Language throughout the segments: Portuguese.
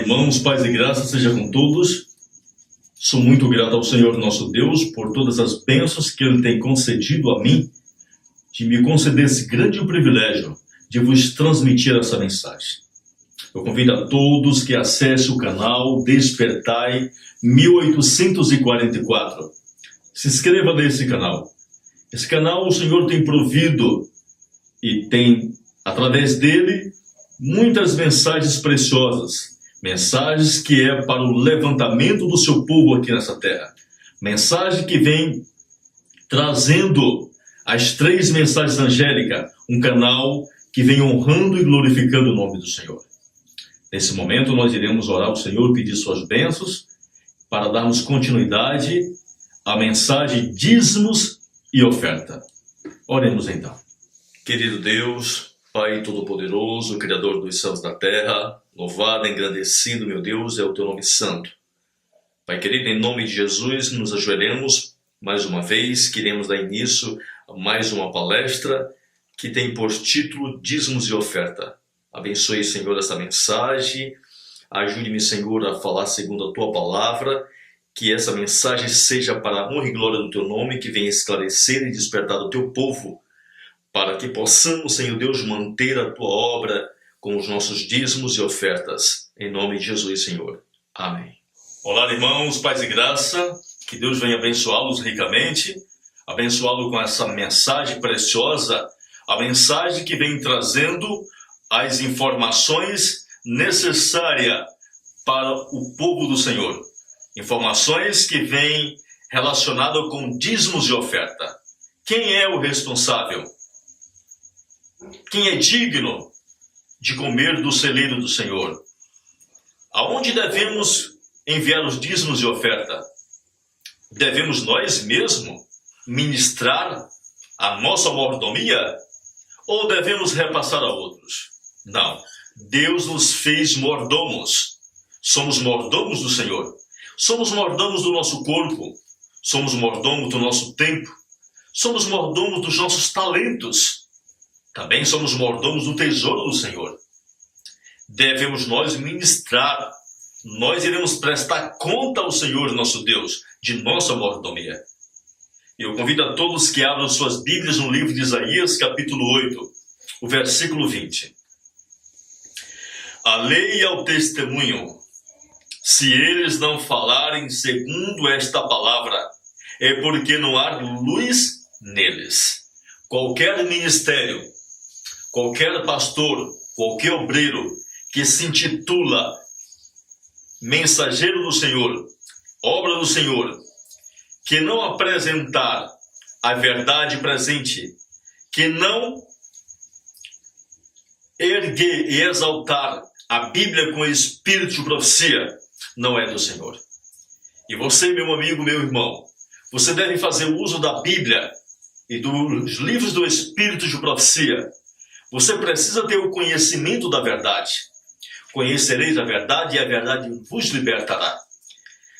Irmãos, paz e graça seja com todos. Sou muito grato ao Senhor nosso Deus por todas as bênçãos que Ele tem concedido a mim, de me conceder esse grande privilégio de vos transmitir essa mensagem. Eu convido a todos que acessem o canal Despertai 1844. Se inscreva nesse canal. Esse canal o Senhor tem provido e tem, através dele, muitas mensagens preciosas. Mensagens que é para o levantamento do seu povo aqui nessa terra. Mensagem que vem trazendo as 3 mensagens angélicas. Um canal que vem honrando e glorificando o nome do Senhor. Nesse momento nós iremos orar ao Senhor, pedir suas bênçãos, para darmos continuidade à mensagem dízimos e oferta. Oremos então. Querido Deus, Pai Todo-Poderoso, Criador dos céus e da terra, louvado, engrandecido, meu Deus, é o Teu nome santo. Pai querido, em nome de Jesus, nos ajoelhamos mais uma vez, queremos dar início a mais uma palestra que tem por título Dízimos e Oferta. Abençoe, Senhor, essa mensagem, ajude-me, Senhor, a falar segundo a Tua palavra, que essa mensagem seja para a honra e glória do Teu nome, que venha esclarecer e despertar o Teu povo, para que possamos, Senhor Deus, manter a Tua obra com os nossos dízimos e ofertas. Em nome de Jesus, Senhor. Amém. Olá, irmãos, paz e graça. Que Deus venha abençoá-los ricamente, abençoá-los com essa mensagem preciosa, a mensagem que vem trazendo as informações necessárias para o povo do Senhor. Informações que vêm relacionadas com dízimos e oferta. Quem é o responsável? Quem é digno de comer do celeiro do Senhor? Aonde devemos enviar os dízimos e oferta? Devemos nós mesmos ministrar a nossa mordomia? Ou devemos repassar a outros? Não. Deus nos fez mordomos. Somos mordomos do Senhor. Somos mordomos do nosso corpo. Somos mordomos do nosso tempo. Somos mordomos dos nossos talentos. Também somos mordomos do tesouro do Senhor. Devemos nós ministrar. Nós iremos prestar conta ao Senhor nosso Deus de nossa mordomia. Eu convido a todos que abram suas Bíblias no livro de Isaías, capítulo 8, o versículo 20. A lei e ao testemunho, se eles não falarem segundo esta palavra, é porque não há luz neles. Qualquer ministério, qualquer pastor, qualquer obreiro que se intitula mensageiro do Senhor, obra do Senhor, que não apresentar a verdade presente, que não erguer e exaltar a Bíblia com espírito de profecia, não é do Senhor. E você, meu amigo, meu irmão, você deve fazer uso da Bíblia e dos livros do espírito de profecia. Você precisa ter o conhecimento da verdade. Conhecereis a verdade e a verdade vos libertará.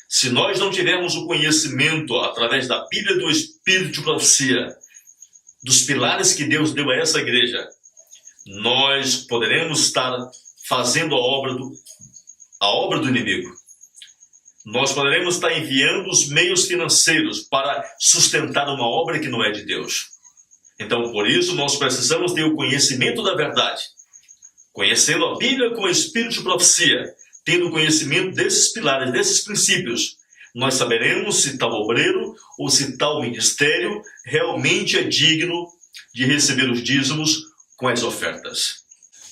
Se nós não tivermos o conhecimento através da Bíblia do Espírito de Profecia, dos pilares que Deus deu a essa igreja, nós poderemos estar fazendo a obra do inimigo. Nós poderemos estar enviando os meios financeiros para sustentar uma obra que não é de Deus. Então, por isso, nós precisamos ter o conhecimento da verdade. Conhecendo a Bíblia com o Espírito de Profecia, tendo conhecimento desses pilares, desses princípios, nós saberemos se tal obreiro ou se tal ministério realmente é digno de receber os dízimos com as ofertas.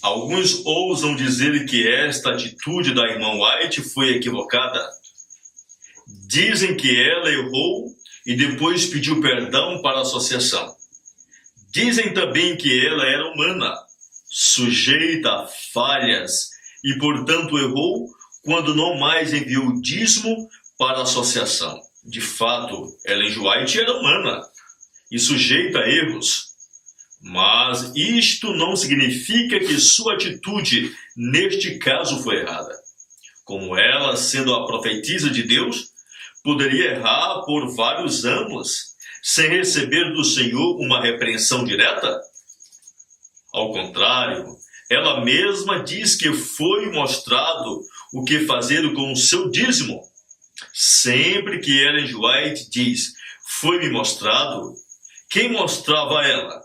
Alguns ousam dizer que esta atitude da irmã White foi equivocada. Dizem que ela errou e depois pediu perdão para a associação. Dizem também que ela era humana, sujeita a falhas, e portanto errou quando não mais enviou o dízimo para a associação. De fato, Ellen White era humana e sujeita a erros. Mas isto não significa que sua atitude neste caso foi errada. Como ela, sendo a profetisa de Deus, poderia errar por vários anos sem receber do Senhor uma repreensão direta? Ao contrário, ela mesma diz que foi mostrado o que fazer com o seu dízimo. Sempre que Ellen G. White diz, foi-me mostrado, quem mostrava a ela?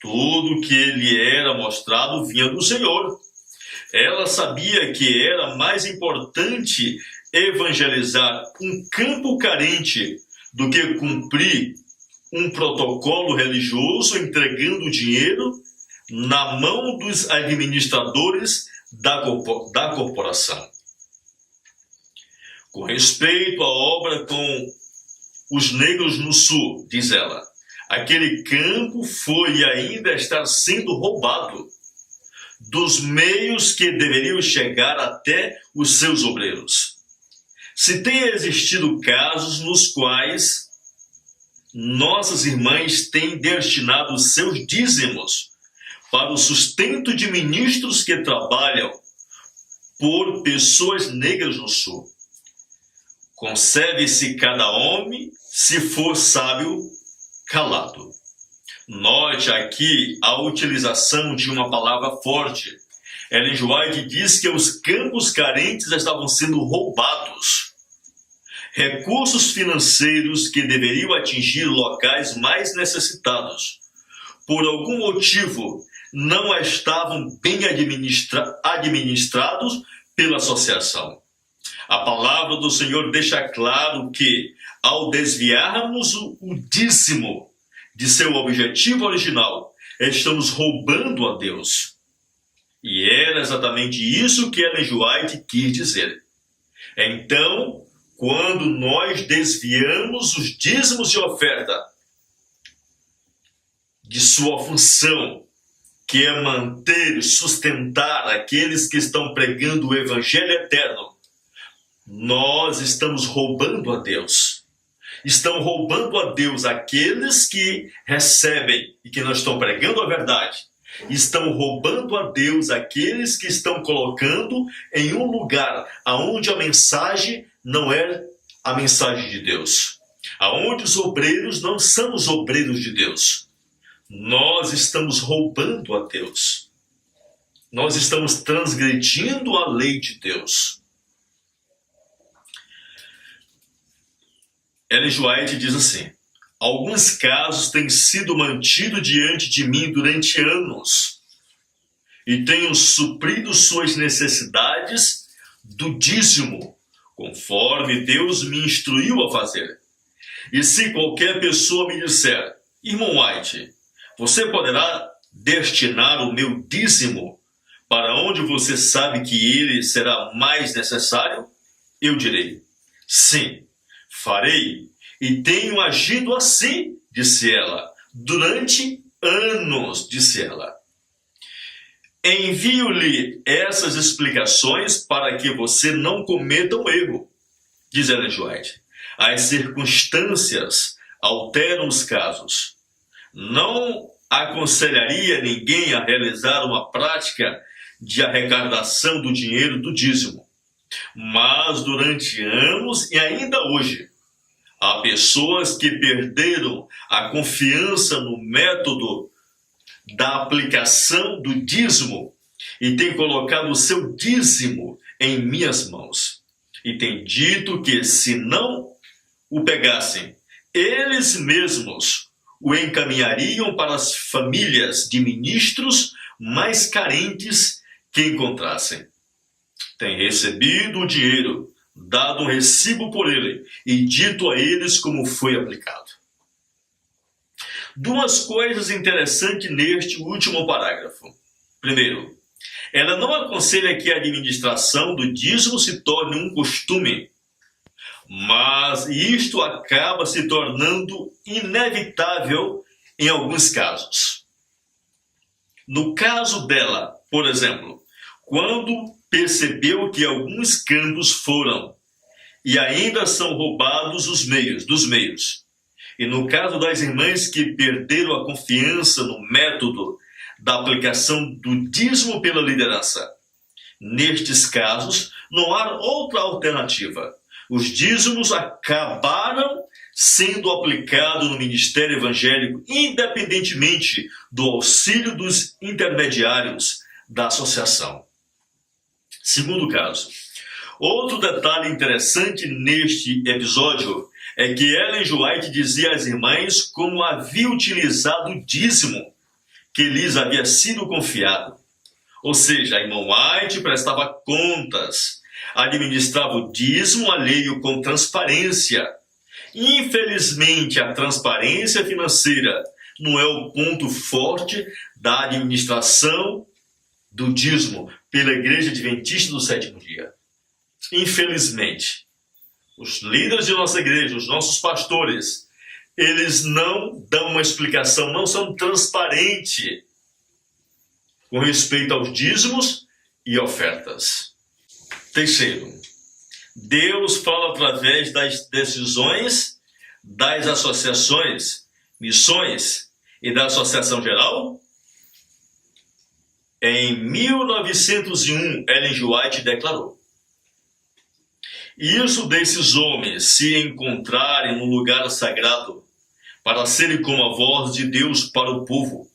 Tudo que lhe era mostrado vinha do Senhor. Ela sabia que era mais importante evangelizar um campo carente do que cumprir um protocolo religioso entregando dinheiro na mão dos administradores da corporação. Com respeito à obra com os negros no sul, diz ela, aquele campo foi e ainda está sendo roubado dos meios que deveriam chegar até os seus obreiros. Se tem existido casos nos quais nossas irmãs têm destinado seus dízimos para o sustento de ministros que trabalham por pessoas negras no sul. Concebe-se cada homem, se for sábio, calado. Note aqui a utilização de uma palavra forte. Ellen G. White diz que os campos carentes estavam sendo roubados. Recursos financeiros que deveriam atingir locais mais necessitados, por algum motivo, não estavam bem administrados pela associação. A palavra do Senhor deixa claro que, ao desviarmos o dízimo de seu objetivo original, estamos roubando a Deus. E era exatamente isso que Ellen G. White quis dizer. Então, quando nós desviamos os dízimos de oferta de sua função, que é manter e sustentar aqueles que estão pregando o Evangelho eterno, nós estamos roubando a Deus. Estão roubando a Deus aqueles que recebem e que não estão pregando a verdade. Estão roubando a Deus aqueles que estão colocando em um lugar onde a mensagem não é a mensagem de Deus. Aonde os obreiros não são os obreiros de Deus. Nós estamos roubando a Deus. Nós estamos transgredindo a lei de Deus. Ellen G. White diz assim, alguns casos têm sido mantidos diante de mim durante anos e tenho suprido suas necessidades do dízimo, conforme Deus me instruiu a fazer. E se qualquer pessoa me disser, irmão White, você poderá destinar o meu dízimo para onde você sabe que ele será mais necessário? Eu direi, sim, farei, e tenho agido assim, disse ela, durante anos, disse ela. Envio-lhe essas explicações para que você não cometa um erro, diz Ellen G. White. As circunstâncias alteram os casos. Não aconselharia ninguém a realizar uma prática de arrecadação do dinheiro do dízimo. Mas durante anos e ainda hoje, há pessoas que perderam a confiança no método da aplicação do dízimo e têm colocado o seu dízimo em minhas mãos. E têm dito que se não o pegassem, eles mesmos o encaminhariam para as famílias de ministros mais carentes que encontrassem. Tem recebido o dinheiro, dado um recibo por ele e dito a eles como foi aplicado. Duas coisas interessantes neste último parágrafo. Primeiro, ela não aconselha que a administração do dízimo se torne um costume, mas isto acaba se tornando inevitável em alguns casos. No caso dela, por exemplo, quando percebeu que alguns campos foram e ainda são roubados dos meios. E no caso das irmãs que perderam a confiança no método da aplicação do dízimo pela liderança. Nestes casos, não há outra alternativa. Os dízimos acabaram sendo aplicados no ministério evangélico, independentemente do auxílio dos intermediários da associação. Segundo caso, Outro detalhe interessante neste episódio é que Ellen G. White dizia às irmãs como havia utilizado o dízimo que lhes havia sido confiado. Ou seja, a irmã White prestava contas, administrava o dízimo alheio com transparência. Infelizmente, a transparência financeira não é o ponto forte da administração do dízimo pela Igreja Adventista do Sétimo Dia. Infelizmente, os líderes de nossa igreja, os nossos pastores, eles não dão uma explicação, não são transparentes com respeito aos dízimos e ofertas. Terceiro, Deus fala através das decisões das associações, missões e da Associação Geral. Em 1901, Ellen G. White declarou: isso desses homens se encontrarem no lugar sagrado para serem como a voz de Deus para o povo,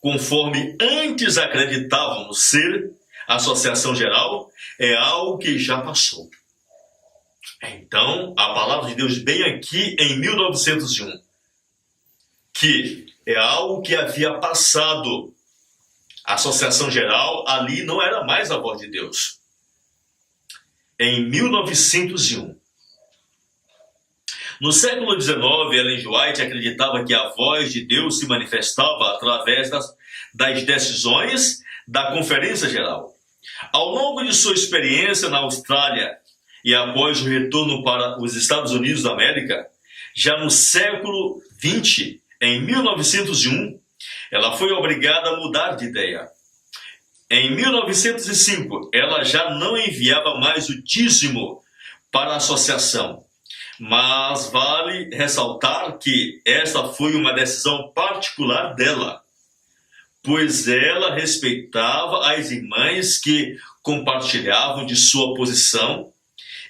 conforme antes acreditavam ser Associação Geral, é algo que já passou. Então, a palavra de Deus bem aqui em 1901, que é algo que havia passado. A Associação Geral ali não era mais a voz de Deus. Em 1901. No século XIX, Ellen G. White acreditava que a voz de Deus se manifestava através das decisões da Conferência Geral. Ao longo de sua experiência na Austrália e após o retorno para os Estados Unidos da América, já no século XX, em 1901, ela foi obrigada a mudar de ideia. Em 1905, ela já não enviava mais o dízimo para a associação, mas vale ressaltar que esta foi uma decisão particular dela, pois ela respeitava as irmãs que compartilhavam de sua posição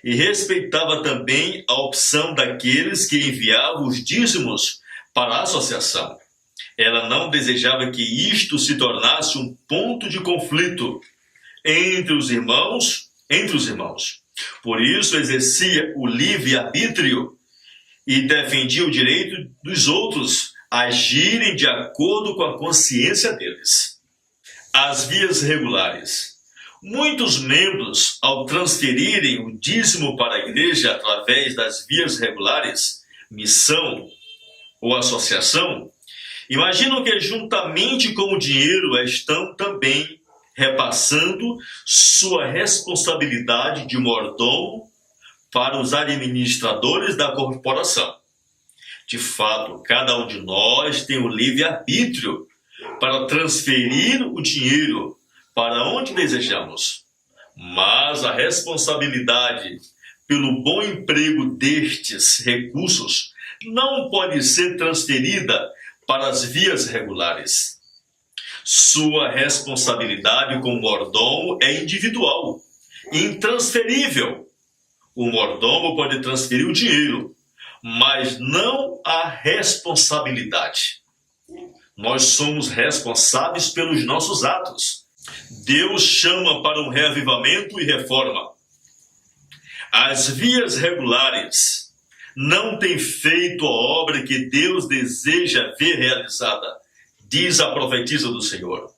e respeitava também a opção daqueles que enviavam os dízimos para a associação. Ela não desejava que isto se tornasse um ponto de conflito entre os irmãos. Por isso, exercia o livre-arbítrio e defendia o direito dos outros a agirem de acordo com a consciência deles. As vias regulares. Muitos membros, ao transferirem o dízimo para a igreja através das vias regulares, missão ou associação, imaginam que juntamente com o dinheiro estão também repassando sua responsabilidade de mordomo para os administradores da corporação. De fato, cada um de nós tem o livre-arbítrio para transferir o dinheiro para onde desejamos, mas a responsabilidade pelo bom emprego destes recursos não pode ser transferida para as vias regulares. Sua responsabilidade como mordomo é individual, intransferível. O mordomo pode transferir o dinheiro, mas não a responsabilidade. Nós somos responsáveis pelos nossos atos. Deus chama para um reavivamento e reforma. As vias regulares não têm feito a obra que Deus deseja ver realizada, diz a profetisa do Senhor.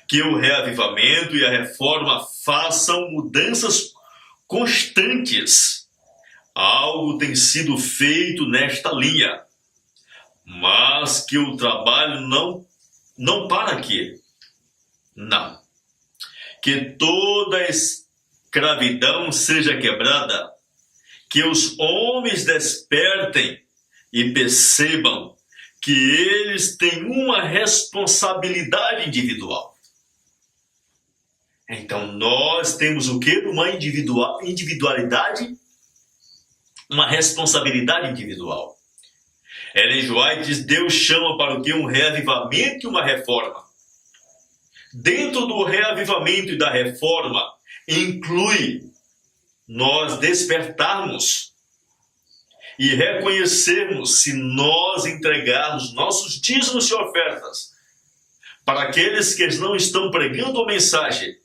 Que o reavivamento e a reforma façam mudanças constantes. Algo tem sido feito nesta linha, mas que o trabalho não para aqui. Não. Que toda escravidão seja quebrada, que os homens despertem e percebam que eles têm uma responsabilidade individual. Então nós temos o quê? Uma individualidade, uma responsabilidade individual. Ellen G. White diz: Deus chama para o quê? Um reavivamento e uma reforma. Dentro do reavivamento e da reforma, inclui nós despertarmos e reconhecermos se nós entregarmos nossos dízimos e ofertas para aqueles que não estão pregando a mensagem,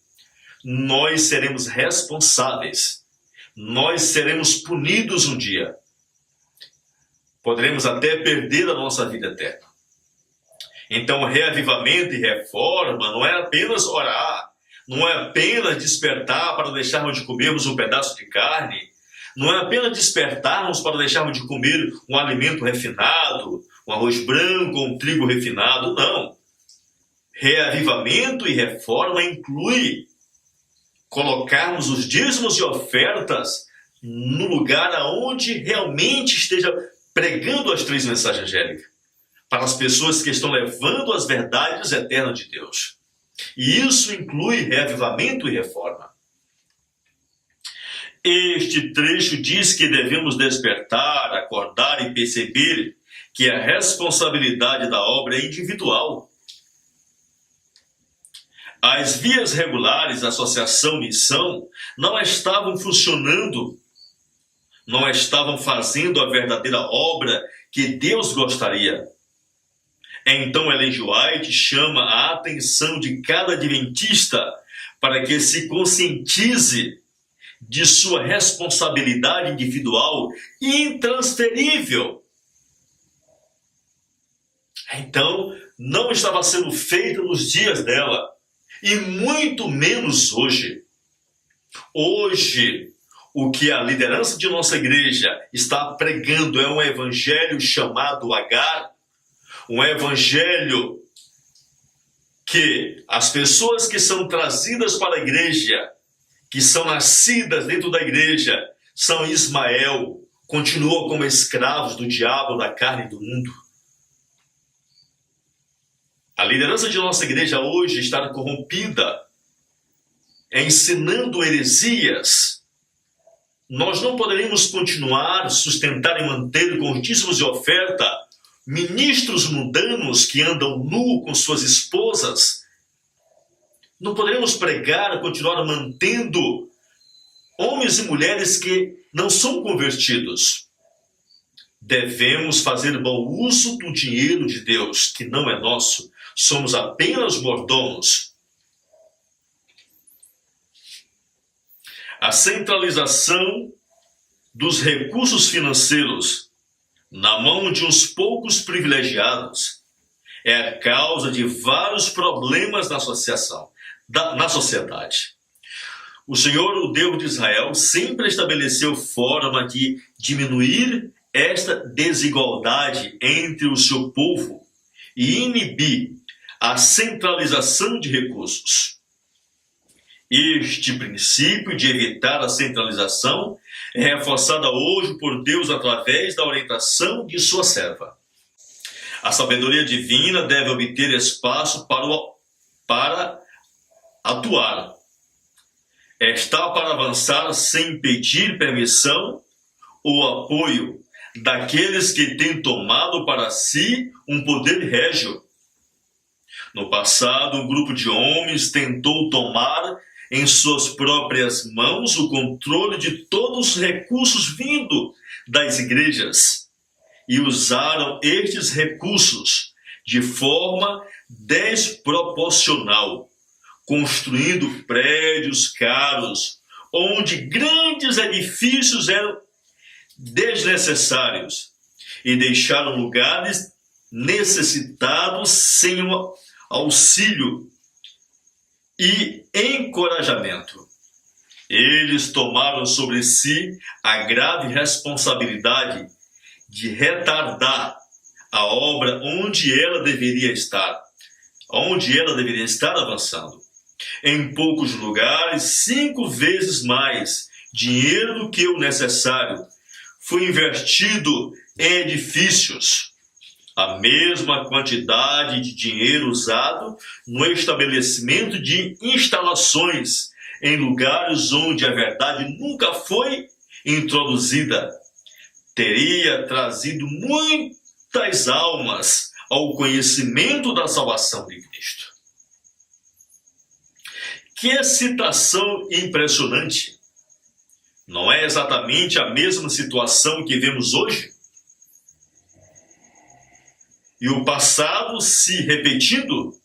nós seremos responsáveis nós seremos punidos um dia. Poderemos até perder a nossa vida eterna. Então, reavivamento e reforma não é apenas orar, não é apenas despertar para deixarmos de comermos um pedaço de carne, não é apenas despertarmos para deixarmos de comer um alimento refinado, um arroz branco ou um trigo refinado, não. Reavivamento e reforma inclui colocarmos os dízimos e ofertas no lugar aonde realmente esteja pregando as 3 mensagens angélicas, para as pessoas que estão levando as verdades eternas de Deus. E isso inclui reavivamento e reforma. Este trecho diz que devemos despertar, acordar e perceber que a responsabilidade da obra é individual. As vias regulares, associação, missão, não estavam funcionando, não estavam fazendo a verdadeira obra que Deus gostaria. Então Ellen G. White chama a atenção de cada adventista para que se conscientize de sua responsabilidade individual intransferível. Então, não estava sendo feita nos dias dela, e muito menos hoje. Hoje, o que a liderança de nossa igreja está pregando é um evangelho chamado Agar, um evangelho que as pessoas que são trazidas para a igreja, que são nascidas dentro da igreja, são Ismael, continuam como escravos do diabo, da carne e do mundo. A liderança de nossa igreja hoje está corrompida, ensinando heresias. Nós não poderemos continuar, sustentar e manter com dízimos de oferta ministros mundanos que andam nu com suas esposas. Não poderemos pregar, continuar mantendo homens e mulheres que não são convertidos. Devemos fazer bom uso do dinheiro de Deus, que não é nosso. Somos apenas mordomos. A centralização dos recursos financeiros na mão de uns poucos privilegiados é a causa de vários problemas na sociedade. O Senhor, o Deus de Israel, sempre estabeleceu forma de diminuir esta desigualdade entre o seu povo e inibir a centralização de recursos. Este princípio de evitar a centralização é reforçada hoje por Deus através da orientação de sua serva. A sabedoria divina deve obter espaço para atuar. Está para avançar sem pedir permissão ou apoio daqueles que têm tomado para si um poder régio. No passado, um grupo de homens tentou tomar em suas próprias mãos o controle de todos os recursos vindo das igrejas e usaram estes recursos de forma desproporcional, construindo prédios caros, onde grandes edifícios eram desnecessários e deixaram lugares necessitados sem o auxílio e encorajamento. Eles tomaram sobre si a grave responsabilidade de retardar a obra onde ela deveria estar avançando. Em poucos lugares, 5 vezes mais dinheiro do que o necessário foi investido em edifícios. A mesma quantidade de dinheiro usado no estabelecimento de instalações em lugares onde a verdade nunca foi introduzida teria trazido muitas almas ao conhecimento da salvação de Cristo. Que citação impressionante! Não é exatamente a mesma situação que vemos hoje? E o passado se repetindo?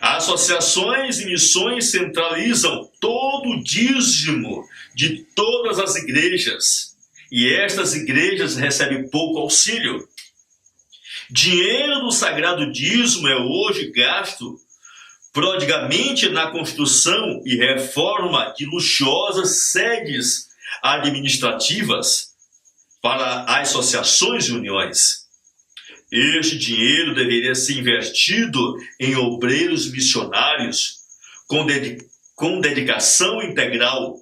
Associações e missões centralizam todo o dízimo de todas as igrejas, e estas igrejas recebem pouco auxílio. Dinheiro do sagrado dízimo é hoje gasto prodigamente na construção e reforma de luxuosas sedes administrativas para as associações e uniões. Este dinheiro deveria ser investido em obreiros missionários com dedicação integral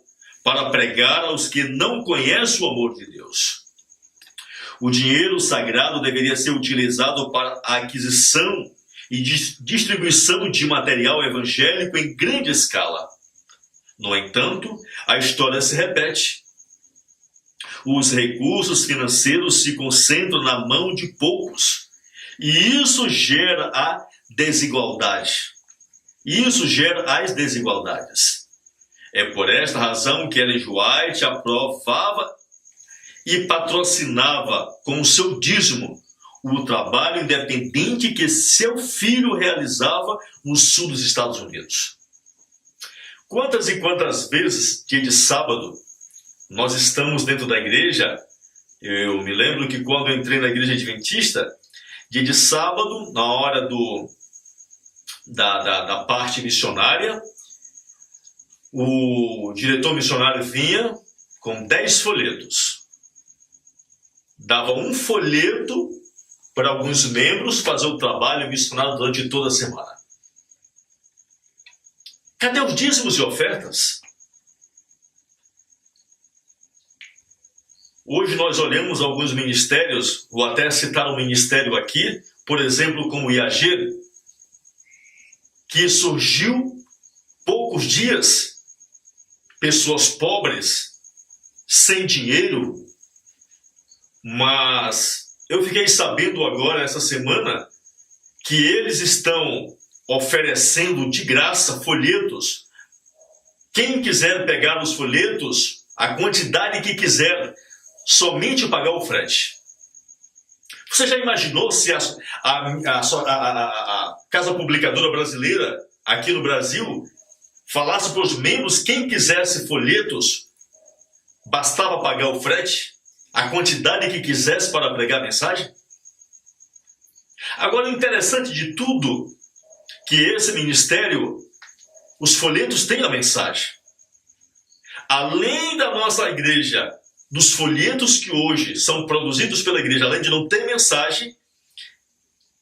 para pregar aos que não conhecem o amor de Deus. O dinheiro sagrado deveria ser utilizado para a aquisição e distribuição de material evangélico em grande escala. No entanto, a história se repete. Os recursos financeiros se concentram na mão de poucos, e isso gera a desigualdade. Isso gera as desigualdades. É por esta razão que Ellen White aprovava e patrocinava com o seu dízimo o trabalho independente que seu filho realizava no sul dos Estados Unidos. Quantas e quantas vezes, dia de sábado, nós estamos dentro da igreja? Eu me lembro que quando eu entrei na igreja adventista, dia de sábado, na hora da parte missionária, o diretor missionário vinha com 10 folhetos. Dava um folheto para alguns membros fazer o trabalho missionário durante toda a semana. Cadê os dízimos e ofertas? Hoje nós olhamos alguns ministérios, vou até citar um ministério aqui, por exemplo, como o IAG, que surgiu poucos dias, pessoas pobres, sem dinheiro, mas eu fiquei sabendo agora, essa semana, que eles estão oferecendo de graça folhetos. Quem quiser pegar os folhetos, a quantidade que quiser, somente pagar o frete. Você já imaginou se a Casa Publicadora Brasileira, aqui no Brasil, falasse para os membros, quem quisesse folhetos, bastava pagar o frete? A quantidade que quisesse para pregar a mensagem? Agora, o interessante de tudo, que esse ministério, os folhetos têm a mensagem. Além da nossa igreja, dos folhetos que hoje são produzidos pela igreja, além de não ter mensagem,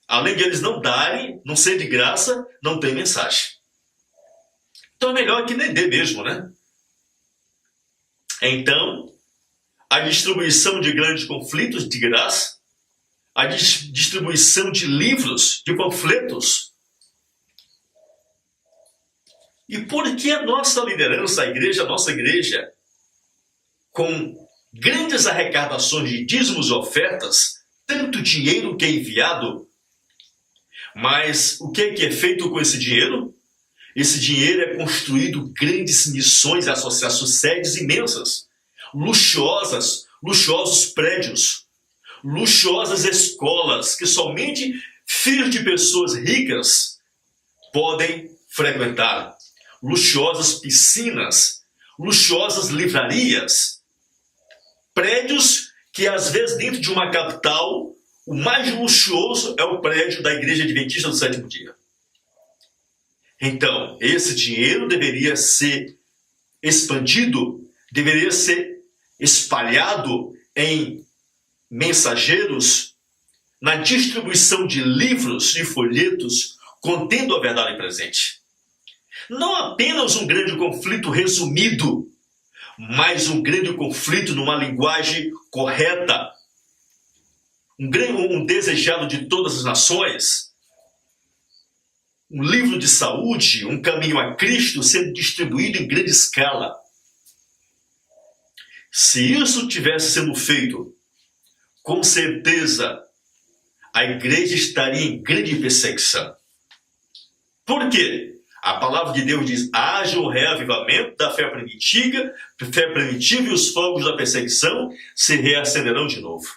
além de eles não darem, não ser de graça, não tem mensagem. Então é melhor que nem dê mesmo, né? Então, a distribuição de grandes conflitos de graça, a distribuição de livros, de panfletos. E por que a nossa liderança, a nossa igreja, com grandes arrecadações de dízimos e ofertas, tanto dinheiro que é enviado, mas o que é feito com esse dinheiro? Esse dinheiro é construído grandes missões, associações, sedes imensas, luxuosos prédios, luxuosas escolas que somente filhos de pessoas ricas podem frequentar, luxuosas piscinas, luxuosas livrarias, prédios que às vezes dentro de uma capital, o mais luxuoso é o prédio da Igreja Adventista do Sétimo Dia. Então, esse dinheiro deveria ser expandido, deveria ser espalhado em mensageiros, na distribuição de livros e folhetos contendo a verdade presente. Não apenas um grande conflito resumido, mas um grande conflito numa linguagem correta, um desejado de todas as nações, um livro de saúde, um caminho a Cristo sendo distribuído em grande escala. Se isso tivesse sendo feito, com certeza a igreja estaria em grande perseguição. Por quê? A palavra de Deus diz, haja um reavivamento da fé primitiva e os fogos da perseguição se reacenderão de novo.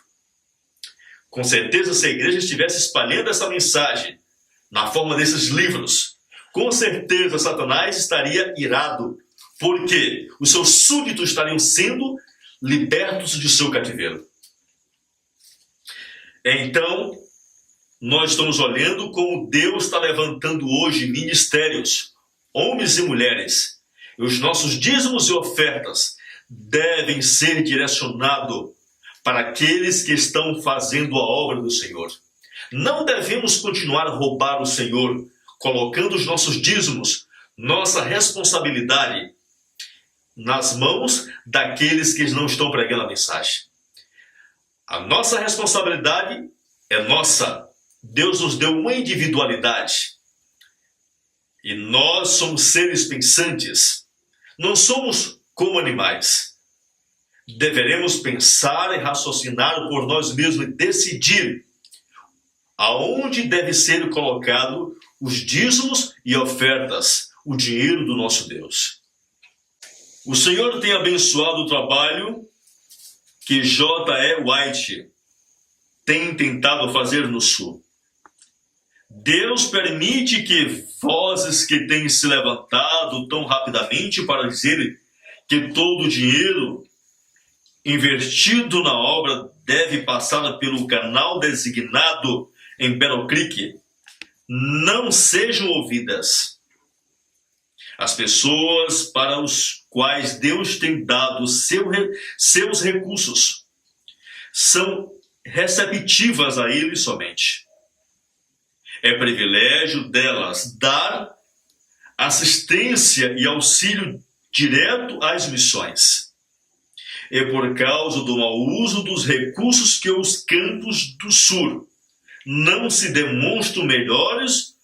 Com certeza, se a igreja estivesse espalhando essa mensagem na forma desses livros, com certeza Satanás estaria irado, porque os seus súditos estariam sendo libertos de seu cativeiro. Então, nós estamos olhando como Deus está levantando hoje ministérios, homens e mulheres, e os nossos dízimos e ofertas devem ser direcionados para aqueles que estão fazendo a obra do Senhor. Não devemos continuar a roubar o Senhor, colocando os nossos dízimos, nossa responsabilidade, nas mãos daqueles que não estão pregando a mensagem. A nossa responsabilidade é nossa. Deus nos deu uma individualidade. E nós somos seres pensantes. Não somos como animais. Deveremos pensar e raciocinar por nós mesmos e decidir aonde deve ser colocado os dízimos e ofertas, o dinheiro do nosso Deus. O Senhor tem abençoado o trabalho que J.E. White tem tentado fazer no Sul. Deus permite que vozes que têm se levantado tão rapidamente para dizer que todo o dinheiro investido na obra deve passar pelo canal designado em Battle Creek não sejam ouvidas. As pessoas para os quais Deus tem dado seus recursos são receptivas a Ele somente. É privilégio delas dar assistência e auxílio direto às missões. É por causa do mau uso dos recursos que os campos do Sul não se demonstram melhores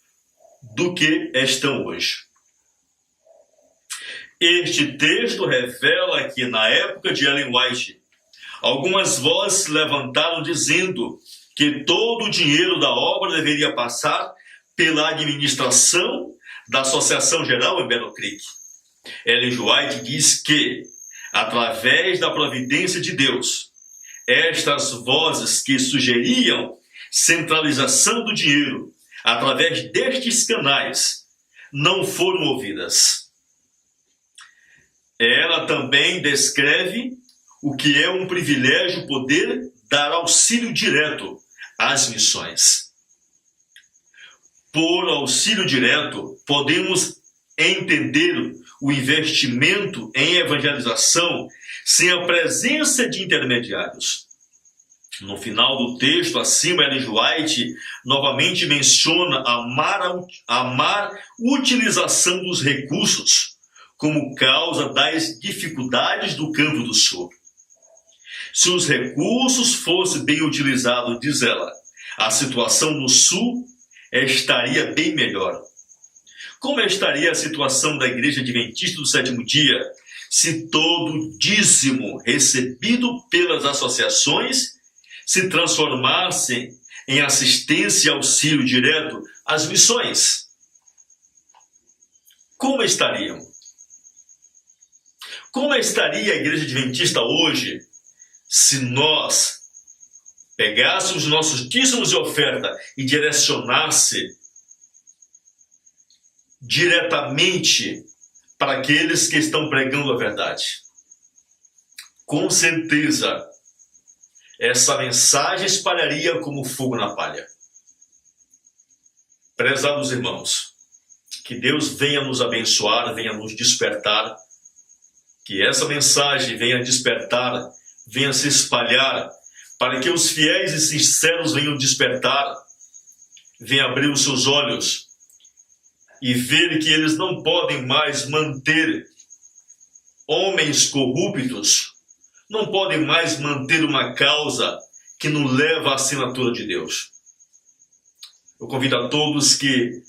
do que estão hoje. Este texto revela que na época de Ellen White, algumas vozes se levantaram dizendo que todo o dinheiro da obra deveria passar pela administração da Associação Geral em Battle Creek. Ellen White diz que, através da providência de Deus, estas vozes que sugeriam centralização do dinheiro através destes canais não foram ouvidas. Ela também descreve o que é um privilégio poder dar auxílio direto às missões. Por auxílio direto, podemos entender o investimento em evangelização sem a presença de intermediários. No final do texto, acima, Ellen White novamente menciona a má utilização dos recursos como causa das dificuldades do campo do Sul. Se os recursos fossem bem utilizados, diz ela, a situação no Sul estaria bem melhor. Como estaria a situação da Igreja Adventista do Sétimo Dia se todo o dízimo recebido pelas associações se transformasse em assistência e auxílio direto às missões? Como estariam? Como estaria a Igreja Adventista hoje se nós pegássemos nossos dízimos e oferta e direcionasse diretamente para aqueles que estão pregando a verdade? Com certeza, essa mensagem espalharia como fogo na palha. Prezados irmãos, que Deus venha nos abençoar, venha nos despertar, que essa mensagem venha despertar, venha se espalhar, para que os fiéis e sinceros venham despertar, venham abrir os seus olhos e ver que eles não podem mais manter homens corruptos, não podem mais manter uma causa que não leva à assinatura de Deus. Eu convido a todos que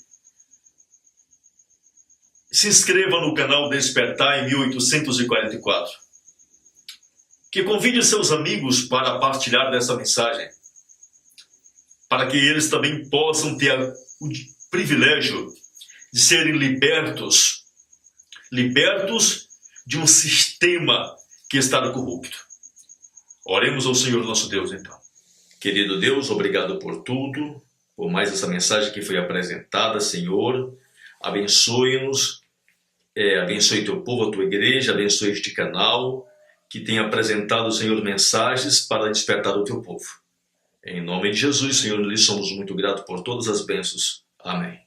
se inscrevam no canal Despertar em 1844. Que convide seus amigos para partilhar dessa mensagem, para que eles também possam ter o privilégio de serem libertos de um sistema que está corrupto. Oremos ao Senhor nosso Deus então. Querido Deus, obrigado por tudo, por mais essa mensagem que foi apresentada, Senhor. Abençoe-nos, abençoe teu povo, a tua igreja, abençoe este canal que tem apresentado, Senhor, mensagens para despertar o teu povo. Em nome de Jesus, Senhor, lhe somos muito gratos por todas as bênçãos. Amém.